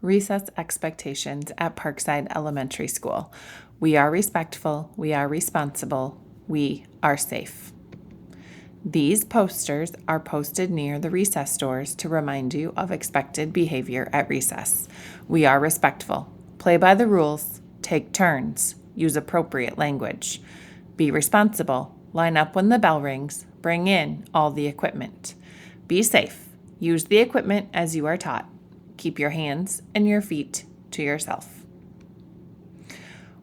Recess expectations at Parkside Elementary School. We are respectful, we are responsible, we are safe. These posters are posted near the recess doors to remind you of expected behavior at recess. We are respectful. Play by the rules. Take turns. Use appropriate language. Be responsible. Line up when the bell rings. Bring in all the equipment. Be safe. Use the equipment as you are taught. Keep your hands and your feet to yourself.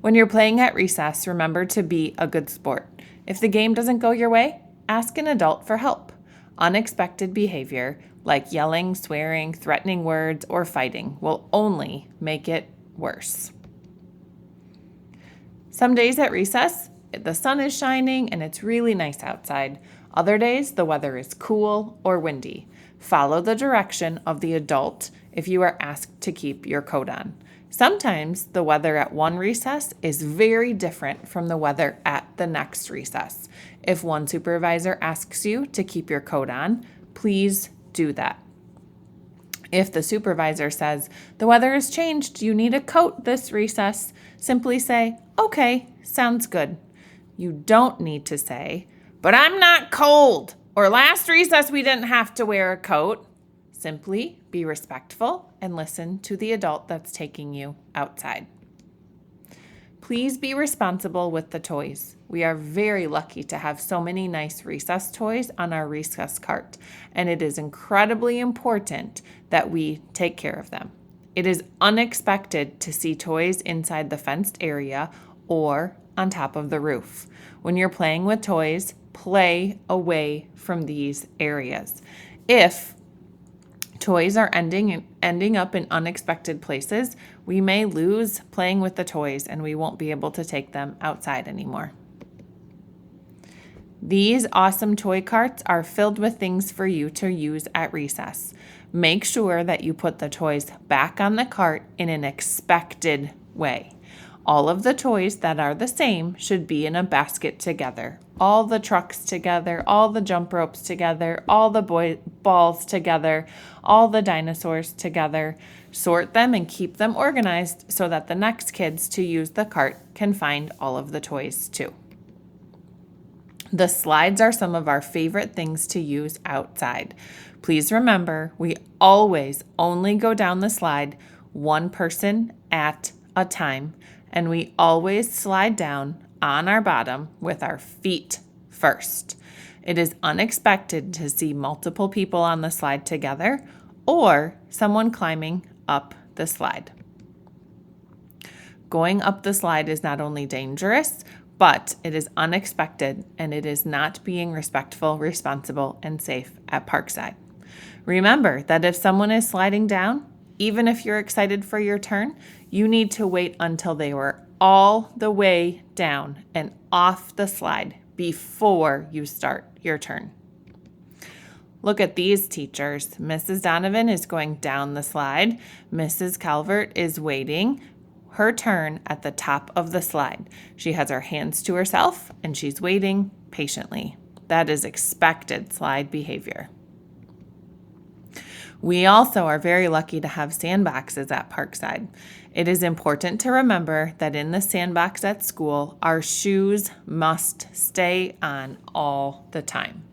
When you're playing at recess, remember to be a good sport. If the game doesn't go your way, ask an adult for help. Unexpected behavior, like yelling, swearing, threatening words, or fighting, will only make it worse. Some days at recess, the sun is shining and it's really nice outside. Other days, the weather is cool or windy. Follow the direction of the adult if you are asked to keep your coat on. Sometimes the weather at one recess is very different from the weather at the next recess. If one supervisor asks you to keep your coat on, please do that. If the supervisor says, the weather has changed, you need a coat this recess, simply say, okay, sounds good. You don't need to say, but I'm not cold, or last recess we didn't have to wear a coat. Simply be respectful and listen to the adult that's taking you outside. Please be responsible with the toys. We are very lucky to have so many nice recess toys on our recess cart, and it is incredibly important that we take care of them. It is unexpected to see toys inside the fenced area or on top of the roof. When you're playing with toys, play away from these areas. If toys are ending up in unexpected places, we may lose playing with the toys and we won't be able to take them outside anymore. These awesome toy carts are filled with things for you to use at recess. Make sure that you put the toys back on the cart in an expected way. All of the toys that are the same should be in a basket together. All the trucks together, all the jump ropes together, all the balls together, all the dinosaurs together. Sort them and keep them organized so that the next kids to use the cart can find all of the toys too. The slides are some of our favorite things to use outside. Please remember, we always only go down the slide one person at a time, and we always slide down on our bottom with our feet first. It is unexpected to see multiple people on the slide together or someone climbing up the slide. Going up the slide is not only dangerous, but it is unexpected and it is not being respectful, responsible, and safe at Parkside. Remember that if someone is sliding down, even if you're excited for your turn, you need to wait until they were all the way down and off the slide before you start your turn. Look at these teachers. Mrs. Donovan is going down the slide. Mrs. Calvert is waiting her turn at the top of the slide. She has her hands to herself and she's waiting patiently. That is expected slide behavior. We also are very lucky to have sandboxes at Parkside. It is important to remember that in the sandbox at school, our shoes must stay on all the time.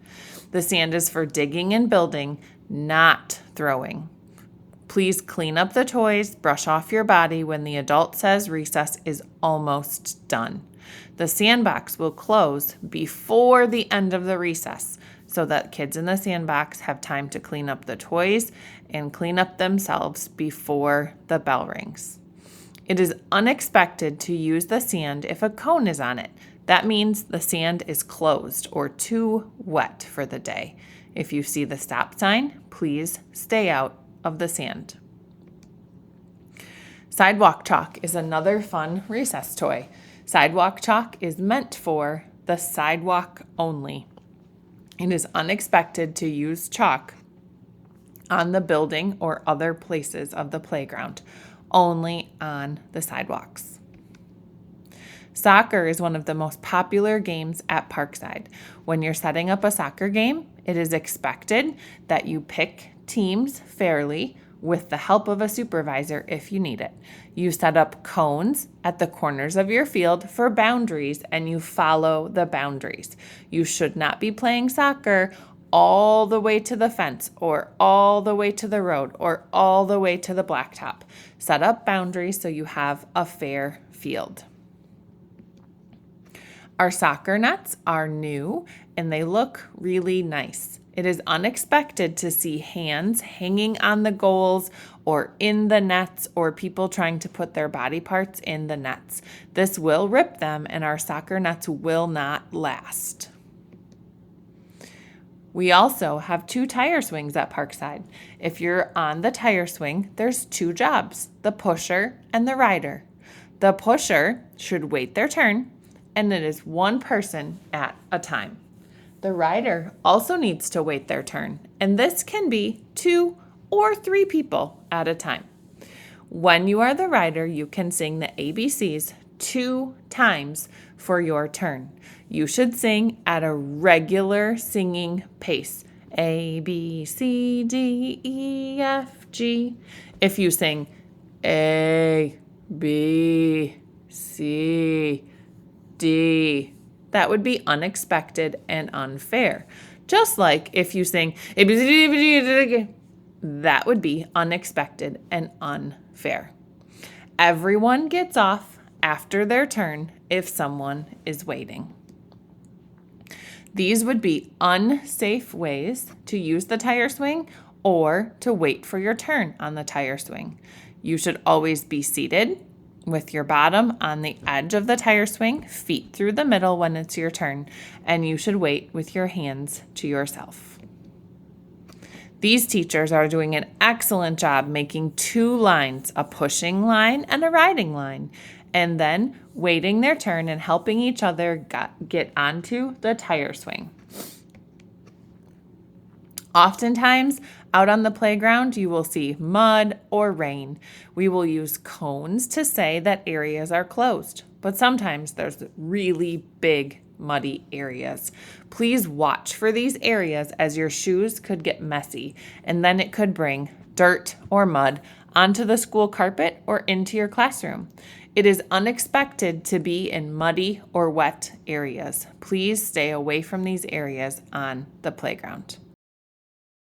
The sand is for digging and building, not throwing. Please clean up the toys, brush off your body when the adult says recess is almost done. The sandbox will close before the end of the recess, so that kids in the sandbox have time to clean up the toys and clean up themselves before the bell rings. It is unexpected to use the sand if a cone is on it. That means the sand is closed or too wet for the day. If you see the stop sign, please stay out of the sand. Sidewalk chalk is another fun recess toy. Sidewalk chalk is meant for the sidewalk only. It is unexpected to use chalk on the building or other places of the playground, only on the sidewalks. Soccer is one of the most popular games at Parkside. When you're setting up a soccer game, it is expected that you pick teams fairly with the help of a supervisor if you need it. You set up cones at the corners of your field for boundaries and you follow the boundaries. You should not be playing soccer all the way to the fence or all the way to the road or all the way to the blacktop. Set up boundaries so you have a fair field. Our soccer nets are new and they look really nice. It is unexpected to see hands hanging on the goals or in the nets or people trying to put their body parts in the nets. This will rip them and our soccer nets will not last. We also have 2 tire swings at Parkside. If you're on the tire swing, there's 2 jobs, the pusher and the rider. The pusher should wait their turn, and it is 1 person at a time. The rider also needs to wait their turn, and this can be 2 or 3 people at a time. When you are the rider, you can sing the ABCs 2 times for your turn. You should sing at a regular singing pace. A, B, C, D, E, F, G. If you sing A, B, C, D, that would be unexpected and unfair. Just like if you sing A, B, C, D, that would be unexpected and unfair. Everyone gets off after their turn if someone is waiting. These would be unsafe ways to use the tire swing or to wait for your turn on the tire swing. You should always be seated with your bottom on the edge of the tire swing, feet through the middle when it's your turn, and you should wait with your hands to yourself. These teachers are doing an excellent job making 2 lines, a pushing line and a riding line, and then waiting their turn and helping each other get onto the tire swing. Oftentimes, out on the playground, you will see mud or rain. We will use cones to say that areas are closed, but sometimes there's really big muddy areas. Please watch for these areas as your shoes could get messy, and then it could bring dirt or mud onto the school carpet or into your classroom. It is unexpected to be in muddy or wet areas. Please stay away from these areas on the playground.